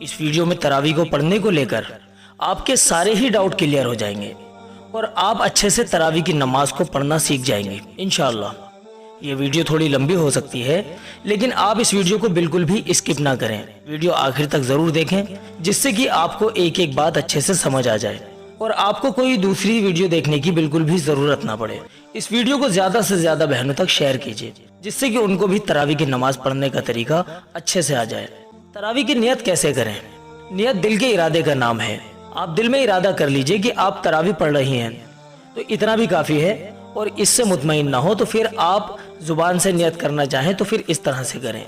इस वीडियो में तरावी को पढ़ने को लेकर आपके सारे ही डाउट क्लियर हो जाएंगे और आप अच्छे से तरावी की नमाज को पढ़ना सीख जाएंगे इंशाअल्लाह। ये वीडियो थोड़ी लंबी हो सकती है, लेकिन आप इस वीडियो को बिल्कुल भी स्किप ना करें। वीडियो आखिर तक जरूर देखें, जिससे कि आपको एक एक बात अच्छे से समझ आ जाए और आपको कोई दूसरी वीडियो देखने की बिल्कुल भी जरूरत ना पड़े। इस वीडियो को ज्यादा से ज्यादा बहनों तक शेयर कीजिए, जिससे कि उनको भी तरावी की नमाज पढ़ने का तरीका अच्छे से आ जाए। तरावी की नियत कैसे करें? नियत दिल के इरादे का नाम है। आप दिल में इरादा कर लीजिए कि आप तरावी पढ़ रही हैं, तो इतना भी काफी है। और इससे मुतमईन ना हो तो फिर आप जुबान से नियत करना चाहें तो फिर इस तरह से करें।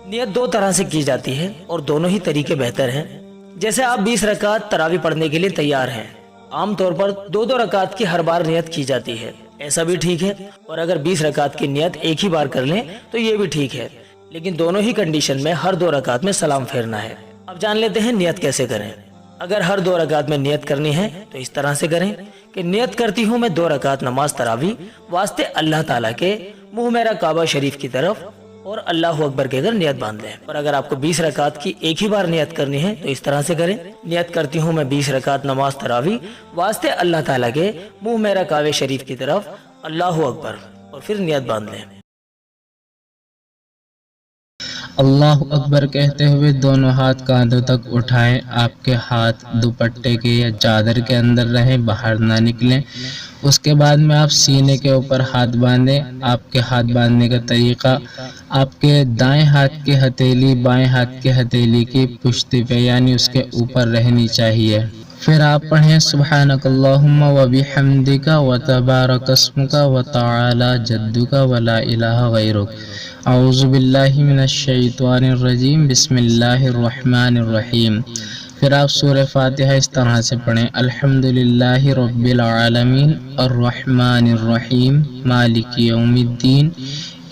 नियत दो तरह से की जाती है और दोनों ही तरीके बेहतर हैं। जैसे आप 20 रकात तरावी पढ़ने के लिए तैयार हैं, आमतौर पर 2-2 रकात की हर बार नियत की जाती है, ऐसा भी ठीक है। और अगर 20 रकात की नियत एक ही बार कर लें तो ये भी ठीक है, लेकिन दोनों ही कंडीशन में हर 2 रकात में सलाम फेरना है। अब जान लेते हैं नियत कैसे करें। अगर हर 2 रकात में नियत करनी है तो इस तरह से करें कि नियत करती हूँ मैं 2 रकात नमाज तरावी वास्ते अल्लाह ताला के, मुंह मेरा काबा शरीफ की तरफ, और अल्लाह अकबर के अगर नियत बांध लें। और अगर आपको 20 रकात की एक ही बार नियत करनी है तो इस तरह से करें। नियत करती हूँ मैं 20 रकात नमाज तरावी वास्ते अल्लाह ताला के, मुंह मेरा काबा शरीफ की तरफ, अल्लाह अकबर, और फिर नियत बांध लें। अल्लाह अकबर कहते हुए दोनों हाथ कांधों तक उठाएं। आपके हाथ दुपट्टे के या चादर के अंदर रहें, बाहर ना निकलें। उसके बाद में आप सीने के ऊपर हाथ बांधें। आपके हाथ बांधने का तरीका, आपके दाएं हाथ की हथेली बाएं हाथ की हथेली की पुश्ती पे यानी उसके ऊपर रहनी चाहिए। फिर आप पढ़ें सुब्हानकल्लाहुम्मा व बिहम्दिका व तबारक अस्मुका व तआला जद्दुका व ला इलाहा गैरुक। औज़ु बिल्लाहि मिनश शैतानिर रजीम, बिस्मिल्लाहिर रहमानिर रहीम। फिर आप सूरह फातिहा इस तरह से पढ़ें, अल्हम्दुलिल्लाहि रब्बिल आलमीन अर्रहमानिर रहीम मालिकि यौमिद्दीन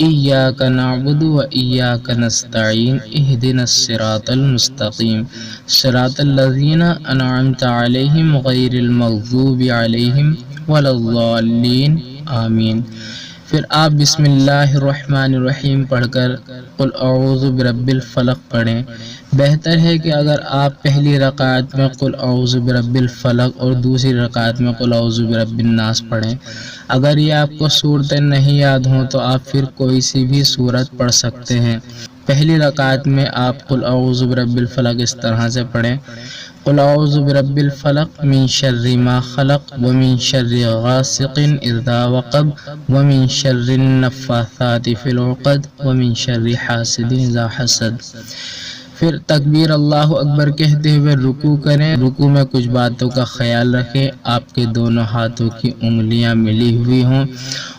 इय्याका नअबुदु व इय्याका नस्तईन इहदिनस सिरातल मुस्तकीम सिरातल लज़ीना अनअमता अलैहिम गैरिल मग़ज़ूबि अलैहिम वलद्दाल्लीन आमीन। फिर आप बिस्मिल्लाहिर्रहमानिर्रहीम पढ़कर कुल औज़ु बिरब्बिल फलक पढ़ें। बेहतर है कि अगर आप पहली रकात में कुल औज़ु बिरब्बिल फलक और दूसरी रकात में कुल औज़ु बिरब्बिन नास पढ़ें। अगर ये आपको सूरतें नहीं याद हों तो आप फिर कोई सी भी सूरत पढ़ सकते हैं। पहली रकात में आप कुल औज़ु बिरब्बिल फलक इस तरह से पढ़ें, कुल औज़ु बिरब्बिल फलक मिन शर्रि मा खलक व मिन शर्रि गासिकिन इज़ा वक़ब व मिन शर्रि नफ़्फ़ाथाति फ़िल उक़द व मिन शर्रि हासिदिन इज़ा हसद। फिर तकबीर अल्लाह अकबर कहते हुए रुकू करें। रुकू में कुछ बातों का ख्याल रखें, आपके दोनों हाथों की उंगलियां मिली हुई हों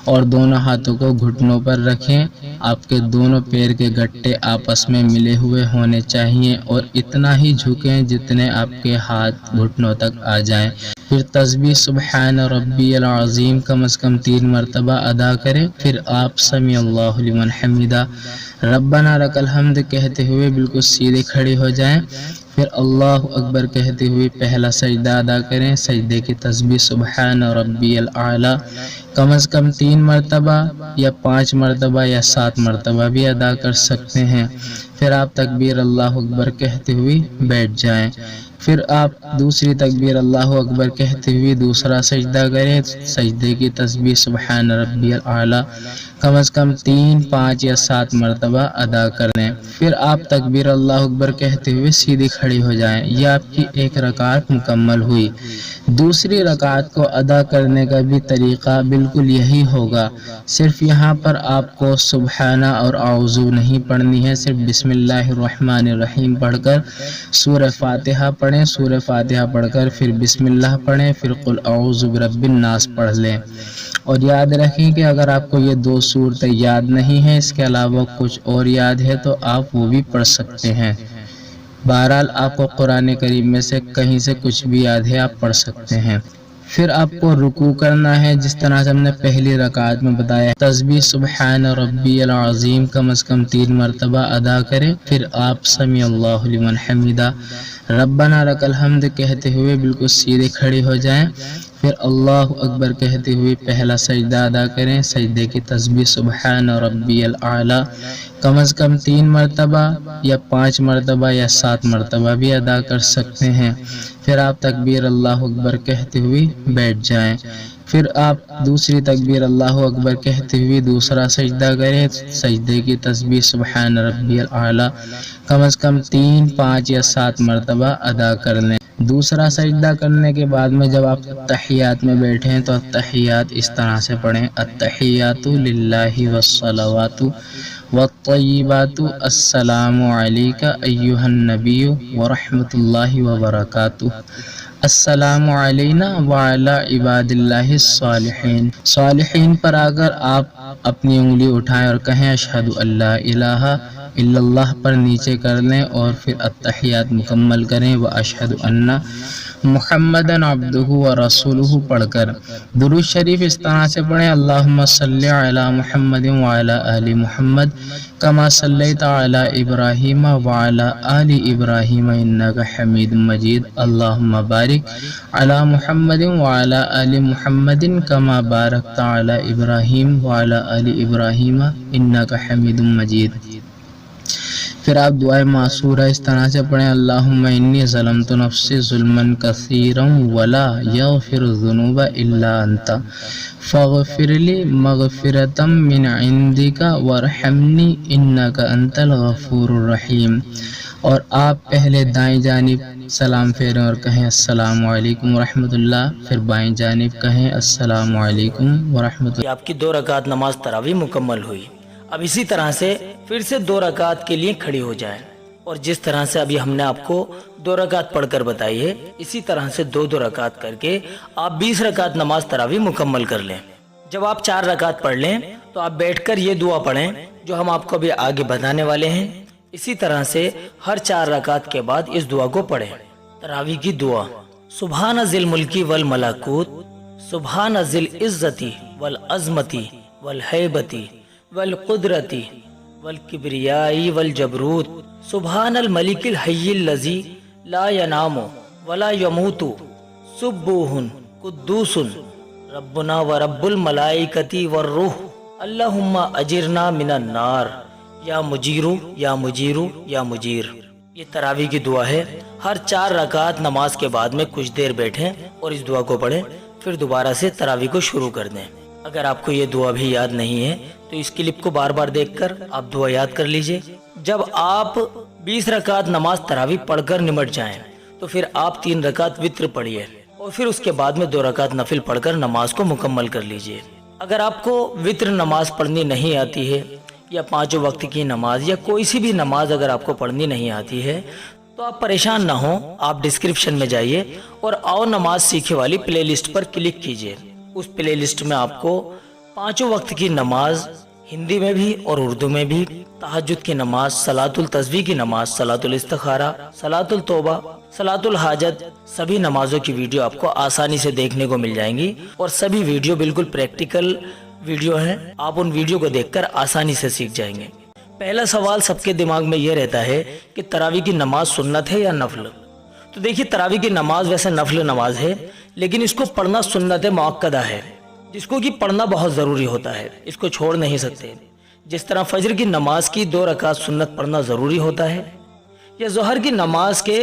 और दोनों हाथों को घुटनों पर रखें। आपके दोनों पैर के गट्टे आपस में मिले हुए होने चाहिए और इतना ही झुकें जितने आपके हाथ घुटनों तक आ जाएं। फिर तस्बीह सुब्हान रब्बियल अज़ीम कम से कम 3 मरतबा अदा करें। फिर आप समी अल्लाहु लिमन हमिदा रब्बना लकल हम्द कहते हुए बिल्कुल सीधे खड़े हो जाएं। फिर अल्लाह अकबर कहते हुए पहला सजदा अदा करें। सजदे की तस्बीह सुब्हान रब्बियल आला कम से कम 3 मरतबा या 5 मरतबा या 7 मरतबा भी अदा कर सकते हैं। फिर आप तकबीर अल्लाह अकबर कहते हुए बैठ जाएं। फिर आप दूसरी तकबीर अल्लाह अकबर कहते हुए दूसरा सजदा करें। सजदे की तस्बीह सुब्हान रब्बियल आला कम से कम 3, 5 या 7 मरतबा अदा कर लें। फिर आप तकबीर अल्लाह अकबर कहते हुए सीधी खड़ी हो जाएं। यह आपकी एक रकात मुकम्मल हुई। दूसरी रकात को अदा करने का भी तरीका बिल्कुल यही होगा, सिर्फ यहाँ पर आपको सुब्हाना और औज़ु नहीं पढ़नी है, सिर्फ बिस्मिल्लाहिर्रहमानिर्रहीम पढ़कर सूरह फातिहा पढ़ें। सूरह फातिहा पढ़कर फिर बिस्मिल्लाह पढ़ें, फिर कुल औज़ु बिरब्बिन नास पढ़ लें। और याद रखें कि अगर आपको ये 2 सूरतें याद नहीं है, इसके अलावा कुछ और याद है तो आप वो भी पढ़ सकते हैं। बहरहाल आपको कुरान करीम में से कहीं से कुछ भी याद है आप पढ़ सकते हैं। फिर आपको रुकू करना है, जिस तरह से हमने पहली रकात में बताया। तस्बीह सुब्हान रब्बियल अज़ीम कम से कम 3 मरतबा अदा करें। फिर आप समी अल्लाहु लिमन हमिदा रब्बना लकल हम्द कहते हुए बिल्कुल सीधे खड़े हो जाएं। پھر اللہ اکبر کہتے ہوئے پہلا سجدہ ادا کریں. سجدے کی تسبیح سبحان ربی الاعلی کم از کم 3 مرتبہ یا 5 مرتبہ یا 7 مرتبہ بھی ادا کر سکتے ہیں. پھر آپ تکبیر اللہ اکبر کہتے ہوئے بیٹھ جائیں. پھر آپ دوسری تکبیر اللہ اکبر کہتے ہوئے دوسرا سجدہ کریں. سجدے کی تسبیح سبحان ربی الاعلی کم از کم 3، 5 یا 7 مرتبہ ادا کر لیں. دوسرا سجدہ کرنے کے بعد میں جب آپ تحیات میں بیٹھے ہیں تو تحیات اس طرح سے پڑھیں: التحیات للہ والصلوات والطیبات السلام علیک ایہا النبی ورحمۃ اللہ وبرکاتہ، السلام علینا وعلی عباد اللہ الصالحین. صالحین پر اگر آپ اپنی انگلی اٹھائیں اور کہیں اشہد ان لا الہ الا اللہ پر نیچے کر لیں اور پھر التحیات مکمل کریں. واشہد ان محمدً عبدہ ورسولہ پڑھ کر درود شریف اس طرح سے پڑھیں: اللہم صلی علی محمد وعلی آل محمد کما صلیت علی ابراہیم وعلی آل ابراہیم انک حمید مجید. اللہم بارک علی محمد وعلی آل محمد کما بارکت علی ابراہیم وعلی آل ابراہیم انک حمید مجید. پھر آپ دعائے معصورہ اس طرح سے پڑھیں: اللہم انی ظلمت نفسی ظلما کثیرا ولا یغفر الذنوب الا انت فاغفر لی مغفرۃ من عندک وارحمنی انک انت الغفور الرحیم. اور آپ پہلے دائیں جانب سلام پھیریں اور کہیں السلام علیکم ورحمۃ اللہ، پھر بائیں جانب کہیں السلام علیکم ورحمۃ اللہ. آپ کی 2 رکعت نماز تراویح مکمل ہوئی. اب اسی طرح سے پھر سے 2 رکعت کے لیے کھڑی ہو جائیں اور جس طرح سے ابھی ہم نے آپ کو 2 رکعت پڑھ کر بتائی ہے اسی طرح سے 2 رکعت کر کے آپ 20 رکعت نماز تراویح مکمل کر لیں. جب آپ 4 رکعت پڑھ لیں تو آپ بیٹھ کر یہ دعا پڑھیں جو ہم آپ کو ابھی آگے بتانے والے ہیں. اسی طرح سے ہر 4 رکعت کے بعد اس دعا کو پڑھیں. تراویح کی دعا: سبحان ذی الملک والملکوت سبحان ذی العزتی والعظمتی والہیبتی والقدرتی والکبریائی والجبروت سبحان الملک الحی الذی لا ینام ولا یموت سبوح قدوس ربنا ورب الملائکۃ والروح اللہم اجرنا من النار یا مجیرو یا مجیرو یا مجیر. یہ تراویح کی دعا ہے. ہر 4 رکعت نماز کے بعد میں کچھ دیر بیٹھیں اور اس دعا کو پڑھیں، پھر دوبارہ سے تراویح کو شروع کر دیں. اگر آپ کو یہ دعا بھی یاد نہیں ہے تو اس کلپ کو بار بار دیکھ کر آپ دعا یاد کر لیجئے. جب آپ 20 رکعت نماز تراویح پڑھ کر نمٹ جائیں تو پھر آپ 3 رکعت وتر پڑھیے اور پھر اس کے بعد میں 2 رکعت نفل پڑھ کر نماز کو مکمل کر لیجئے. اگر آپ کو وتر نماز پڑھنی نہیں آتی ہے یا 5 وقت کی نماز یا کوئی سی بھی نماز اگر آپ کو پڑھنی نہیں آتی ہے تو آپ پریشان نہ ہوں. آپ ڈسکرپشن میں جائیے اور آؤ نماز سیکھے والی پلے لسٹ پر کلک کیجئے. اس پلے لسٹ میں آپ کو 5 وقت کی نماز ہندی میں بھی اور اردو میں بھی، تہجد کی نماز، صلاۃ التسبیح کی نماز، صلاۃ الاستخارہ، صلاۃ التوبہ، صلاۃ الحاجت، سبھی نمازوں کی ویڈیو آپ کو آسانی سے دیکھنے کو مل جائیں گی اور سبھی ویڈیو بالکل پریکٹیکل ویڈیو ہیں. آپ ان ویڈیو کو دیکھ کر آسانی سے سیکھ جائیں گے. پہلا سوال سب کے دماغ میں یہ رہتا ہے کہ تراویح کی نماز سنت ہے یا نفل؟ تو دیکھیے تراویح کی نماز ویسے نفل نماز ہے لیکن اس کو پڑھنا سنت مؤکدہ ہے جس کو کہ پڑھنا بہت ضروری ہوتا ہے، اس کو چھوڑ نہیں سکتے. جس طرح فجر کی نماز کی 2 رکعت سنت پڑھنا ضروری ہوتا ہے یا ظہر کی نماز کے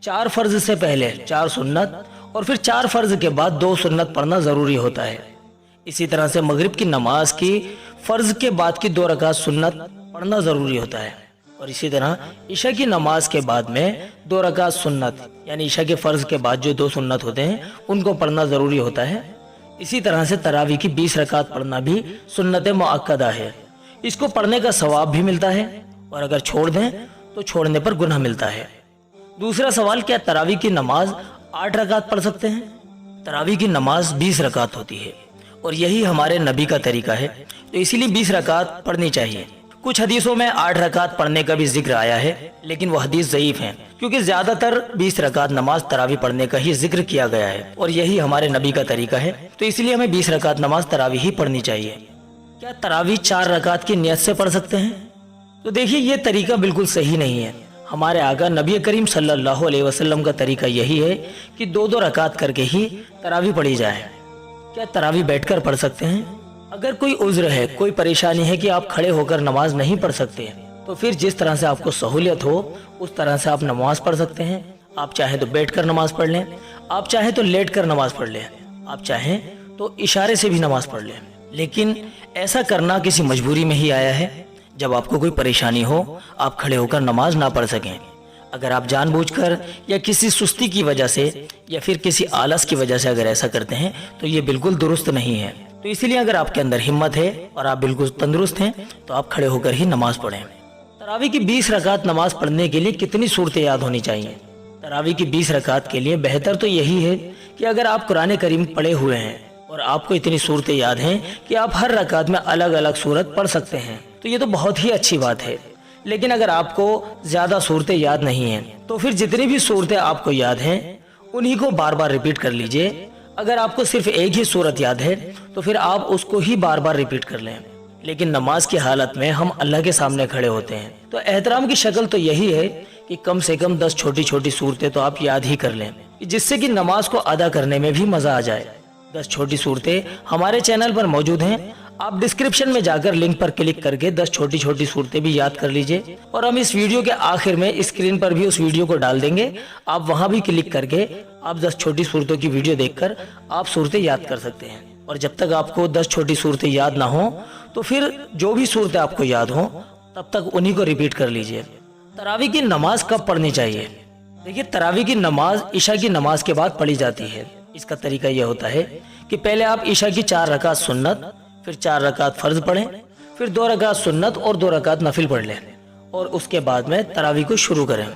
4 فرض سے پہلے 4 سنت اور پھر 4 فرض کے بعد 2 سنت پڑھنا ضروری ہوتا ہے. اسی طرح سے مغرب کی نماز کی فرض کے بعد کی 2 رکعت سنت پڑھنا ضروری ہوتا ہے اور اسی طرح عشاء کی نماز کے بعد میں 2 رکعت سنت یعنی عشاء کے فرض کے بعد جو 2 سنت ہوتے ہیں ان کو پڑھنا ضروری ہوتا ہے. اسی طرح سے تراویح کی 20 رکعت پڑھنا بھی سنت مؤکدہ ہے. اس کو پڑھنے کا ثواب بھی ملتا ہے اور اگر چھوڑ دیں تو چھوڑنے پر گناہ ملتا ہے. دوسرا سوال، کیا تراویح کی نماز 8 رکعت پڑھ سکتے ہیں؟ تراویح کی نماز 20 رکعت ہوتی ہے اور یہی ہمارے نبی کا طریقہ ہے تو اسی لیے 20 رکعت پڑھنی چاہیے. کچھ حدیثوں میں 8 رکعت پڑھنے کا بھی ذکر آیا ہے لیکن وہ حدیث ضعیف ہیں کیونکہ زیادہ تر 20 رکعت نماز تراویح پڑھنے کا ہی ذکر کیا گیا ہے اور یہی ہمارے نبی کا طریقہ ہے تو اس لیے ہمیں 20 رکعت نماز تراویح ہی پڑھنی چاہیے. کیا تراویح 4 رکعت کی نیت سے پڑھ سکتے ہیں؟ تو دیکھیے یہ طریقہ بالکل صحیح نہیں ہے. हमारे आका नबी करीम सल्लल्लाहु अलैहि वसल्लम का तरीका यही है कि 2-2 रकात करके ही तरावी पढ़ी जाए। क्या तरावी बैठकर पढ़ सकते हैं? अगर कोई उज़्र है, कोई परेशानी है कि आप खड़े होकर नमाज नहीं पढ़ सकते, तो फिर जिस तरह से आपको सहूलियत हो उस तरह से आप नमाज पढ़ सकते हैं। आप चाहें तो बैठकर नमाज पढ़ लें, आप चाहें तो लेटकर नमाज पढ़ लें, आप चाहें तो इशारे से भी नमाज पढ़ लें। लेकिन ऐसा करना किसी मजबूरी में ही आया है, जब आपको कोई परेशानी हो, आप खड़े होकर नमाज ना पढ़ सकें। अगर आप जानबूझकर या किसी सुस्ती की वजह से या फिर किसी आलस की वजह से अगर ऐसा करते हैं तो ये बिल्कुल दुरुस्त नहीं है। तो इसीलिए अगर आपके अंदर हिम्मत है और आप बिल्कुल तंदुरुस्त हैं तो आप खड़े होकर ही नमाज पढ़ें। तरावी की 20 रकात नमाज पढ़ने के लिए कितनी सूरतें याद होनी चाहिए? तरावी की 20 रकात के लिए बेहतर तो यही है कि अगर आप कुरान करीम पढ़े हुए हैं और आपको इतनी सूरतें याद हैं कि आप हर रकात में अलग अलग सूरत पढ़ सकते हैं, तो ये तो बहुत ही अच्छी बात है। लेकिन अगर आपको ज़्यादा सूरतें याद नहीं हैं तो फिर जितनी भी सूरतें आपको याद हैं उन्हीं को बार बार रिपीट कर लीजिए। अगर आपको सिर्फ एक ही सूरत याद है तो फिर आप उसको ही बार बार रिपीट कर लें। लेकिन नमाज की हालत में हम अल्लाह के सामने खड़े होते हैं, तो एहतराम की शक्ल तो यही है कि कम से कम 10 छोटी छोटी सूरतें तो आप याद ही कर लें, जिससे कि नमाज को अदा करने में भी मजा आ जाए। 10 छोटी सूरतें हमारे चैनल पर मौजूद हैं, आप डिस्क्रिप्शन में जाकर लिंक पर क्लिक करके 10 छोटी छोटी सूरतें भी याद कर लीजिए। और हम इस वीडियो के आखिर में स्क्रीन पर भी उस वीडियो को डाल देंगे, आप वहां भी क्लिक करके आप 10 छोटी सूरतों की वीडियो देखकर आप सूरतें याद कर सकते हैं। और जब तक आपको 10 छोटी सूरतें याद ना हो तो फिर जो भी सूरतें आपको याद हो तब तक उन्हीं को रिपीट कर लीजिए। तरावी की नमाज कब पढ़नी चाहिए? देखिए, तरावी की नमाज ईशा की नमाज के बाद पढ़ी जाती है। इसका तरीका यह होता है कि पहले आप ईशा की 4 रकात सुन्नत, फिर 4 रकात फर्ज पढ़ें, फिर 2 रकात सुन्नत और 2 रकात नफिल पढ़ लें और उसके बाद में तरावी को शुरू करें।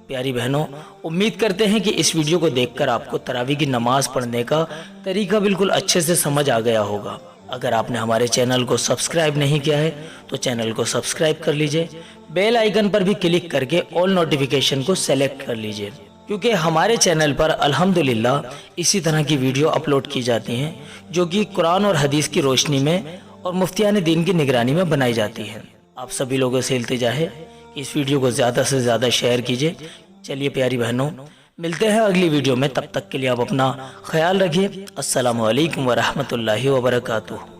प्यारी बहनों, उम्मीद करते हैं कि इस वीडियो को देखकर आपको तरावी की नमाज पढ़ने का तरीका बिल्कुल अच्छे से समझ आ गया होगा। अगर आपने हमारे चैनल को सब्सक्राइब नहीं किया है तो चैनल को सब्सक्राइब कर लीजिए, बेल आइकन पर भी क्लिक करके ऑल नोटिफिकेशन को सेलेक्ट कर लीजिए, क्योंकि हमारे चैनल पर अल्हम्दुलिल्लाह इसी तरह की वीडियो अपलोड की जाती हैं जो कि कुरान और हदीस की रोशनी में और मुफ्तियान दीन की निगरानी में बनाई जाती हैं। आप सभी लोगों से इल्तिजा है कि इस वीडियो को ज़्यादा से ज़्यादा शेयर कीजिए। चलिए प्यारी बहनों, मिलते हैं अगली वीडियो में, तब तक के लिए आप अपना ख्याल रखिए। अस्सलामु अलैकुम व रहमतुल्लाहि व बरकातुहू।